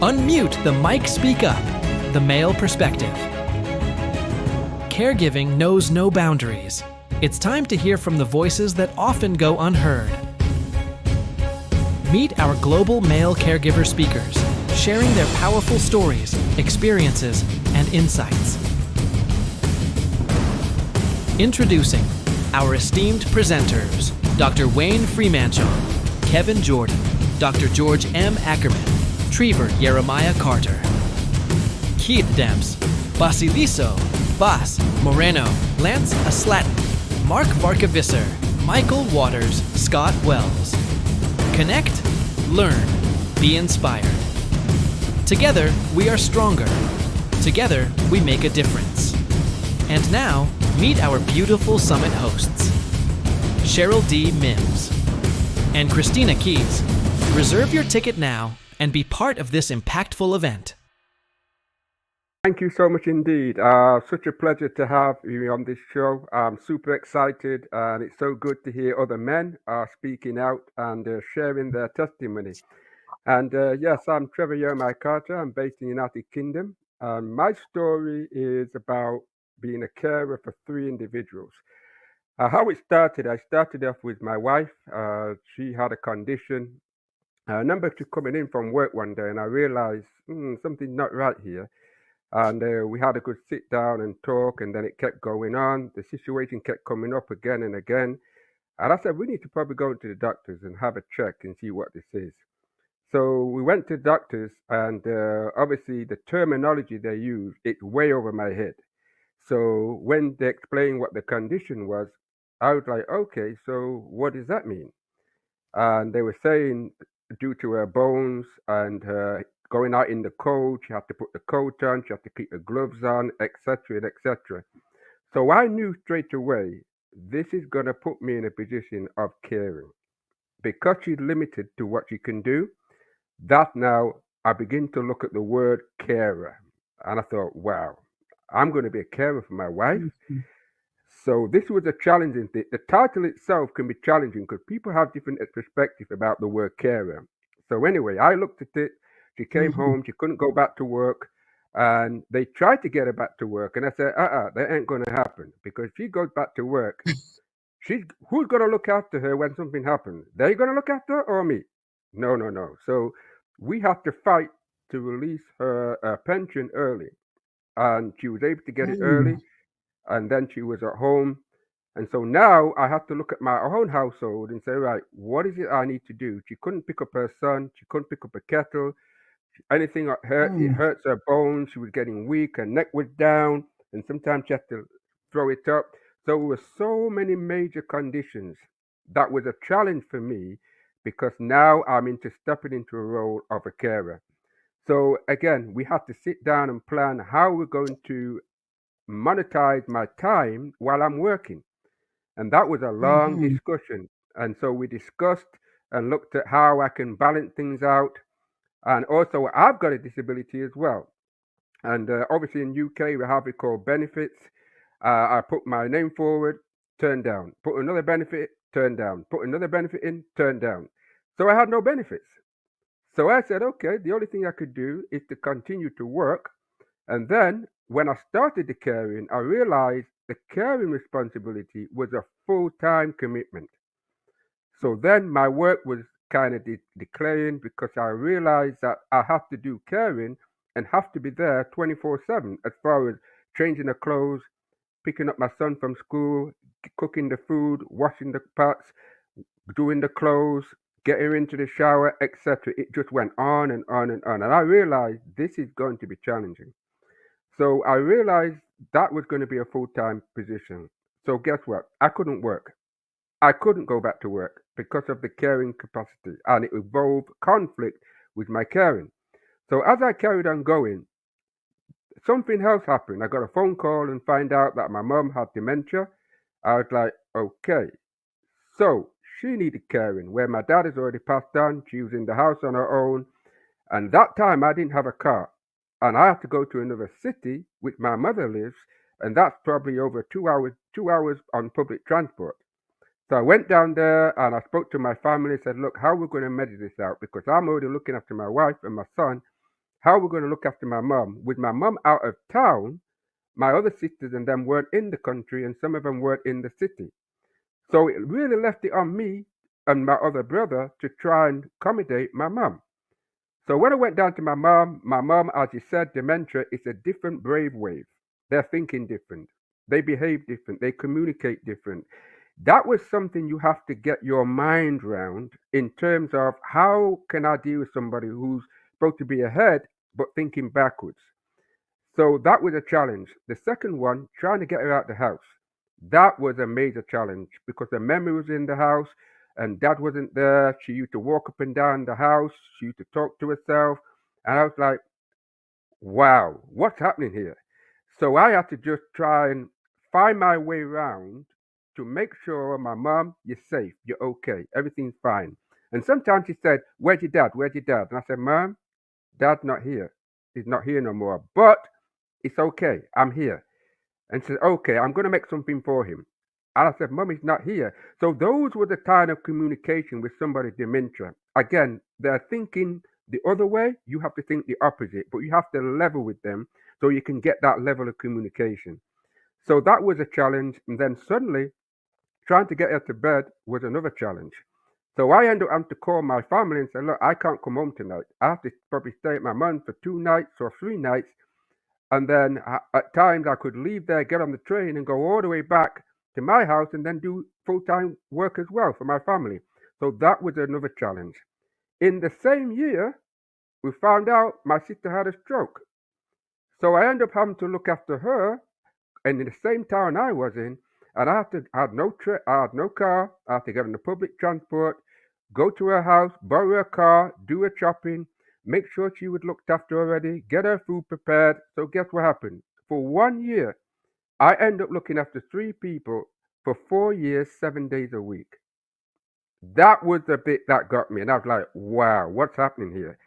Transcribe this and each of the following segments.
Unmute the mic, speak up. The male perspective. Caregiving knows no boundaries. It's time to hear from the voices that often go unheard. Meet our global male caregiver speakers, sharing their powerful stories, experiences, and insights. Introducing our esteemed presenters, Dr. Wayne Freemantle, Kevin Jordan, Dr. George M. Ackerman, Trevor Yeremiah Carter, Keith Demps, Basiliso, Bas Moreno, Lance Aslatin, Mark Varkavisser, Michael Waters, Scott Wells. Connect, learn, be inspired. Together, we are stronger. Together, we make a difference. And now, meet our beautiful summit hosts, Cheryl D. Mims and Christina Keys. Reserve your ticket now and be part of this impactful event. Thank you so much indeed. Such a pleasure to have you on this show. I'm super excited, and it's so good to hear other men speaking out and sharing their testimony. And yes, I'm Trevor Yeremiah Carter. I'm based in the United Kingdom. My story is about being a carer for 3 individuals. How it started, I started off with my wife. She had a condition. I remember she coming in from work one day, and I realized something's not right here. And we had a good sit down and talk, and then it kept going on. The situation kept coming up again and again. And I said, we need to probably go to the doctors and have a check and see what this is. So we went to doctors, and obviously the terminology they use, it's way over my head. So when they explained what the condition was, I was like, okay, so what does that mean? And they were saying due to her bones and her going out in the cold, she had to put the coat on, she had to keep the gloves on, etc., etc. So I knew straight away, this is going to put me in a position of caring. Because she's limited to what she can do, that now I begin to look at the word carer. And I thought, wow, I'm going to be a carer for my wife. Mm-hmm. So this was a challenging thing. The title itself can be challenging because people have different perspectives about the word carer. So anyway, I looked at it. She came home. She couldn't go back to work. And they tried to get her back to work. And I said, that ain't going to happen. Because if she goes back to work, who's going to look after her when something happens? They going to look after her or me? No. So we had to fight to release her pension early. And she was able to get it early. And then she was at home. And so now I have to look at my own household and say, right, what is it I need to do? She couldn't pick up her son. She couldn't pick up a kettle. Anything hurt, it hurts her bones. She was getting weak. Her neck was down. And sometimes she had to throw it up. So there were so many major conditions. That was a challenge for me because now I'm stepping into a role of a carer. So again, we had to sit down and plan how we're going to monetize my time while I'm working. And that was a long discussion. And so we discussed and looked at how I can balance things out. And also, I've got a disability as well. And obviously in UK, we have it called benefits. I put my name forward, turned down. Put another benefit, turned down. Put another benefit in, turned down. So I had no benefits. So I said, okay, the only thing I could do is to continue to work. And then when I started the caring, I realized the caring responsibility was a full-time commitment. So then my work was kind of declining because I realized that I have to do caring and have to be there 24/7 as far as changing the clothes, picking up my son from school, cooking the food, washing the pots, doing the clothes, getting into the shower, etc. It just went on and on and on. And I realized this is going to be challenging. So I realized that was going to be a full-time position. So guess what? I couldn't work. I couldn't go back to work because of the caring capacity, and it involved conflict with my caring. So as I carried on going, something else happened. I got a phone call and find out that my mom had dementia. I was like, okay. So she needed caring, where my dad has already passed on. She was in the house on her own. And that time I didn't have a car. And I had to go to another city, which my mother lives, and that's probably over 2 hours on public transport. So I went down there and I spoke to my family, said, look, how are we going to measure this out? Because I'm already looking after my wife and my son, How are we going to look after my mum? With my mum out of town, my other sisters and them weren't in the country, and some of them weren't in the city. So it really left it on me and my other brother to try and accommodate my mum. So when I went down to my mum, as you said, dementia is a different brainwave. They're thinking different. They behave different. They communicate different. That was something you have to get your mind round in terms of how can I deal with somebody who's supposed to be ahead but thinking backwards. So that was a challenge. The second one, trying to get her out the house. That was a major challenge because the memory was in the house and dad wasn't there. She used to walk up and down the house. She used to talk to herself. And I was like, wow, what's happening here? So I had to just try and find my way around to make sure my mum, you're safe, you're okay, everything's fine. And sometimes she said, where's your dad? Where's your dad? And I said, Mum, dad's not here. He's not here no more. But it's okay. I'm here. And she said, okay, I'm going to make something for him. And I said, Mum, he's not here. So those were the kind of communication with somebody with dementia. Again, they're thinking the other way. You have to think the opposite, but you have to level with them so you can get that level of communication. So that was a challenge. And then suddenly, trying to get her to bed was another challenge. So I ended up having to call my family and say, look, I can't come home tonight. I have to probably stay at my mum for 2 nights or 3 nights. And then at times I could leave there, get on the train, and go all the way back to my house and then do full time work as well for my family. So that was another challenge. In the same year, we found out my sister had a stroke. So I ended up having to look after her, and in the same town I was in, and I had I had no car. I had to get on the public transport, go to her house, borrow her car, do her shopping, make sure she was looked after already, get her food prepared. So guess what happened? For 1 year, I ended up looking after 3 people for 4 years, 7 days a week. That was the bit that got me, and I was like, wow, what's happening here?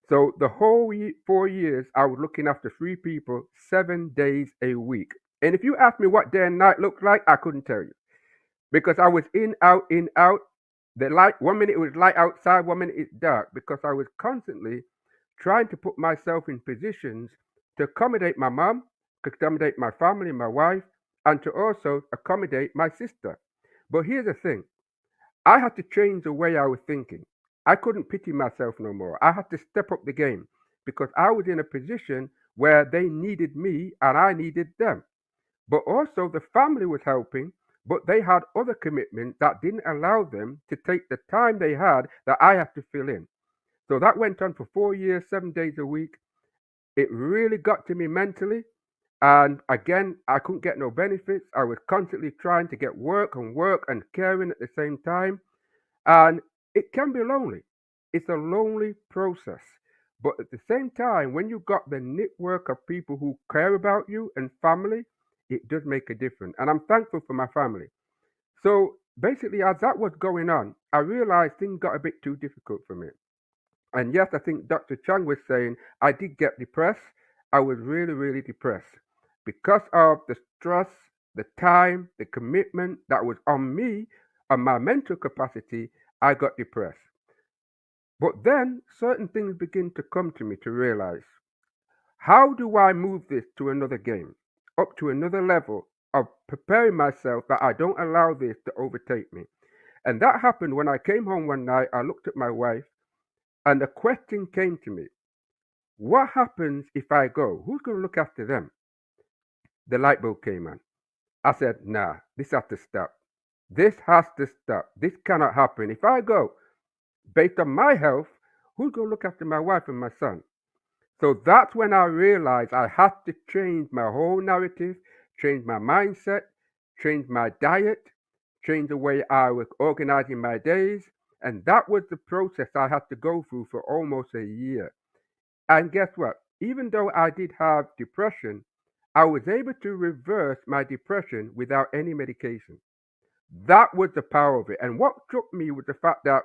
So the whole 4 years, I was looking after 3 people, 7 days a week. And if you ask me what day and night looked like, I couldn't tell you because I was in, out, in, out. The light, 1 minute it was light outside, 1 minute it's dark because I was constantly trying to put myself in positions to accommodate my mum, to accommodate my family, my wife, and to also accommodate my sister. But here's the thing, I had to change the way I was thinking. I couldn't pity myself no more. I had to step up the game because I was in a position where they needed me and I needed them. But also the family was helping, but they had other commitments that didn't allow them to take the time they had that I had to fill in. So that went on for 4 years, 7 days a week. It really got to me mentally. And again, I couldn't get no benefits. I was constantly trying to get work and caring at the same time. And it can be lonely. It's a lonely process. But at the same time, when you've got the network of people who care about you and family, it does make a difference. And I'm thankful for my family. So basically, as that was going on, I realized things got a bit too difficult for me. And yes, I think Dr. Chang was saying I did get depressed. I was really, really depressed because of the stress, the time, the commitment that was on me, on my mental capacity. I got depressed. But then certain things begin to come to me to realize how do I move this to another game, up to another level of preparing myself that I don't allow this to overtake me. And that happened when I came home one night. I looked at my wife, and the question came to me, what happens if I go? Who's going to look after them? The light bulb came on. I said, nah, this has to stop. This has to stop. This cannot happen. If I go, based on my health, who's going to look after my wife and my son? So that's when I realized I had to change my whole narrative, change my mindset, change my diet, change the way I was organizing my days. And that was the process I had to go through for almost a year. And guess what? Even though I did have depression, I was able to reverse my depression without any medication. That was the power of it. And what struck me was the fact that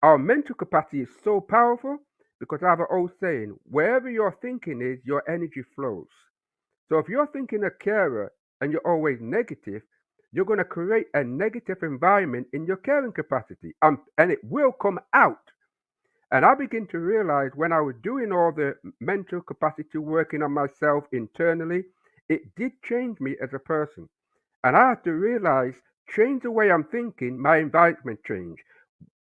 our mental capacity is so powerful because I have an old saying, wherever your thinking is, your energy flows. So if you're thinking a carer and you're always negative, you're going to create a negative environment in your caring capacity, and it will come out. And I began to realize when I was doing all the mental capacity working on myself internally, it did change me as a person. And I had to realize, change the way I'm thinking, my environment change.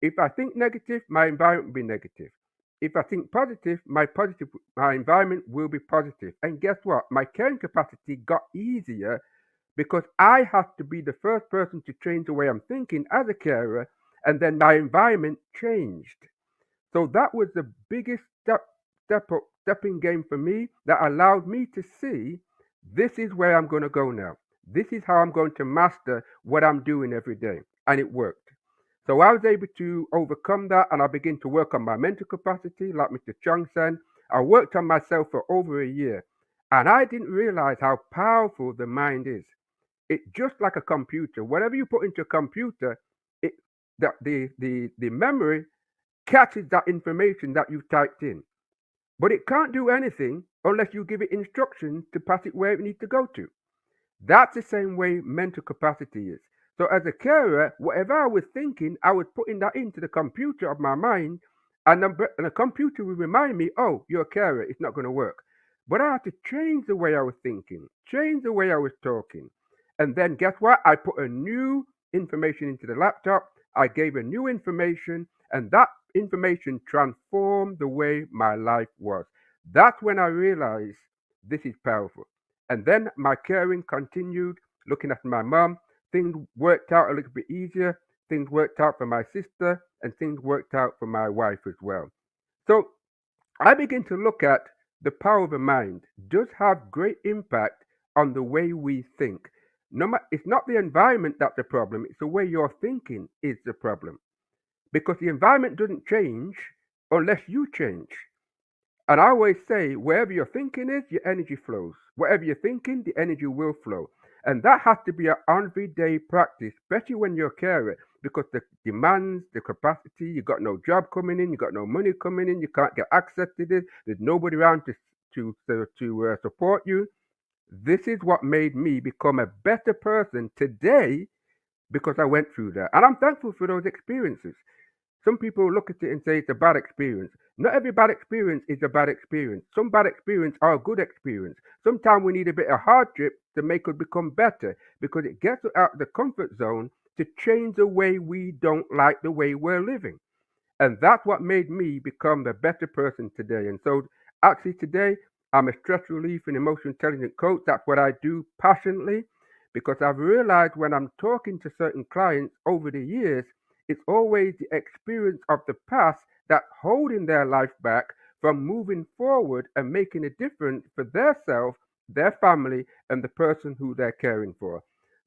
If I think negative, my environment will be negative. If I think positive, my environment will be positive. And guess what? My caring capacity got easier because I had to be the first person to change the way I'm thinking as a carer, and then my environment changed. So that was the biggest stepping game for me that allowed me to see this is where I'm going to go now. This is how I'm going to master what I'm doing every day. And it worked. So I was able to overcome that and I began to work on my mental capacity, like Mr. Chung said. I worked on myself for over a year. And I didn't realize how powerful the mind is. It's just like a computer. Whatever you put into a computer, it the memory catches that information that you've typed in. But it can't do anything unless you give it instructions to pass it where it needs to go to. That's the same way mental capacity is. So as a carer, whatever I was thinking, I was putting that into the computer of my mind, and the computer will remind me, oh, you're a carer, it's not going to work. But I had to change the way I was thinking, change the way I was talking. And then guess what? I put a new information into the laptop, I gave a new information, and that information transformed the way my life was. That's when I realized this is powerful. And then my caring continued, looking after my mum. Things worked out a little bit easier. Things worked out for my sister, and things worked out for my wife as well. So I begin to look at the power of the mind does have great impact on the way we think. It's not the environment that's the problem, it's the way you're thinking is the problem. Because the environment doesn't change unless you change. And I always say, wherever your thinking is, your energy flows. Whatever you're thinking, the energy will flow. And that has to be an everyday practice, especially when you're a carer, because the demands, the capacity, you got no job coming in, you got no money coming in, you can't get access to this, there's nobody around to support you. This is what made me become a better person today because I went through that. And I'm thankful for those experiences. Some people look at it and say it's a bad experience. Not every bad experience is a bad experience. Some bad experience are a good experience. Sometimes we need a bit of hardship to make us become better because it gets us out of the comfort zone to change the way we don't like the way we're living. And that's what made me become the better person today. And so actually today, I'm a stress relief and emotional intelligence coach. That's what I do passionately because I've realized when I'm talking to certain clients over the years, it's always the experience of the past that's holding their life back from moving forward and making a difference for their self, their family, and the person who they're caring for.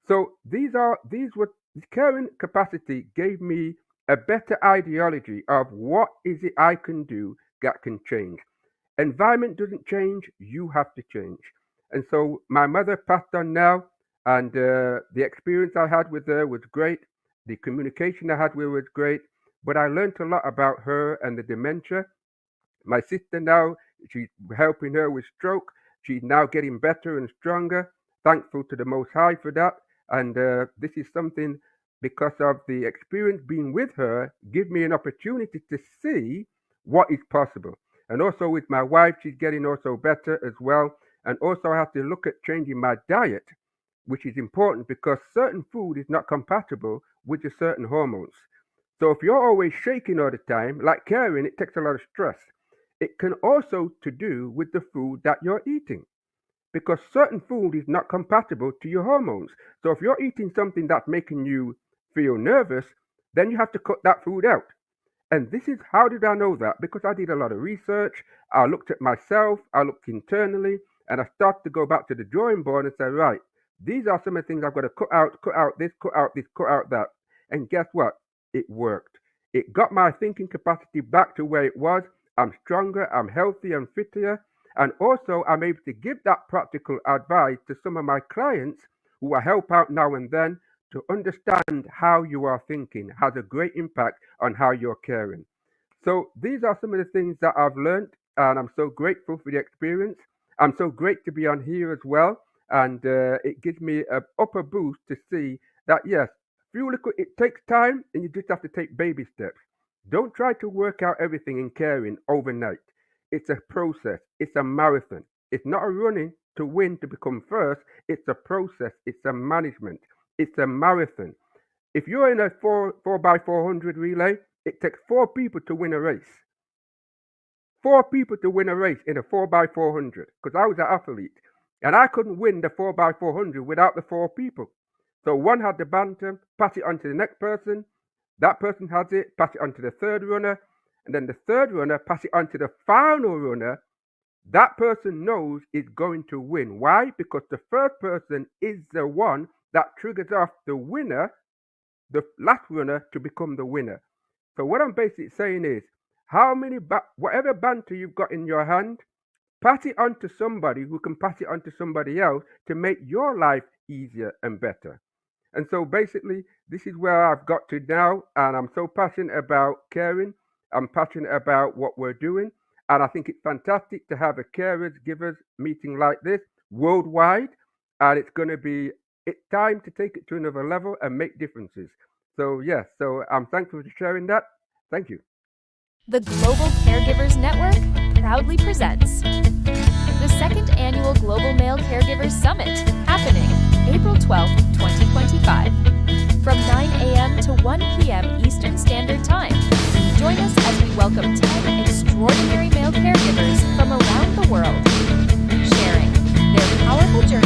So these were caring capacity gave me a better ideology of what is it I can do that can change. Environment doesn't change, you have to change. And so my mother passed on now, and the experience I had with her was great. The communication I had with her was great, but I learned a lot about her and the dementia. My sister now, she's helping her with stroke. She's now getting better and stronger. Thankful to the Most High for that. And this is something because of the experience being with her, give me an opportunity to see what is possible. And also with my wife, she's getting also better as well. And also I have to look at changing my diet, which is important because certain food is not compatible with the certain hormones. So if you're always shaking all the time, like caring, it takes a lot of stress. It can also to do with the food that you're eating because certain food is not compatible to your hormones. So if you're eating something that's making you feel nervous, then you have to cut that food out. And this is how did I know that? Because I did a lot of research. I looked at myself, I looked internally, and I started to go back to the drawing board and say, right, these are some of the things I've got to cut out this, cut out this, cut out that. And guess what? It worked. It got my thinking capacity back to where it was. I'm stronger, I'm healthy, I'm fitter. And also, I'm able to give that practical advice to some of my clients who I help out now and then to understand how you are thinking has a great impact on how you're caring. So these are some of the things that I've learned, and I'm so grateful for the experience. I'm so great to be on here as well, and it gives me a upper boost to see that yes, it takes time, and you just have to take baby steps. Don't try to work out everything in caring overnight. It's a process. It's a marathon. It's not a running to win to become first. It's a process. It's a management. It's a marathon. If you're in a 4x400 relay, it takes 4 people to win a race. 4 people to win a race in a 4x400, because I was an athlete and I couldn't win the 4x400 without the 4 people. So one had the bantam, pass it on to the next person, that person has it, pass it on to the third runner, and then the third runner pass it on to the final runner. That person knows is going to win. Why? Because the first person is the one that triggers off the winner, the last runner, to become the winner. So what I'm basically saying is, whatever banter you've got in your hand, pass it on to somebody who can pass it on to somebody else to make your life easier and better. And so basically, this is where I've got to now, and I'm so passionate about caring. I'm passionate about what we're doing, and I think it's fantastic to have a carers givers meeting like this worldwide, and it's time to take it to another level and make differences. So yes, so I'm thankful for sharing that. Thank you. The Global Caregivers Network proudly presents the second annual Global Male Caregivers Summit, happening April 12th, 2025, from 9 a.m. to 1 p.m. Eastern Standard Time. Join us as we welcome 10 extraordinary male caregivers from around the world, sharing their powerful journey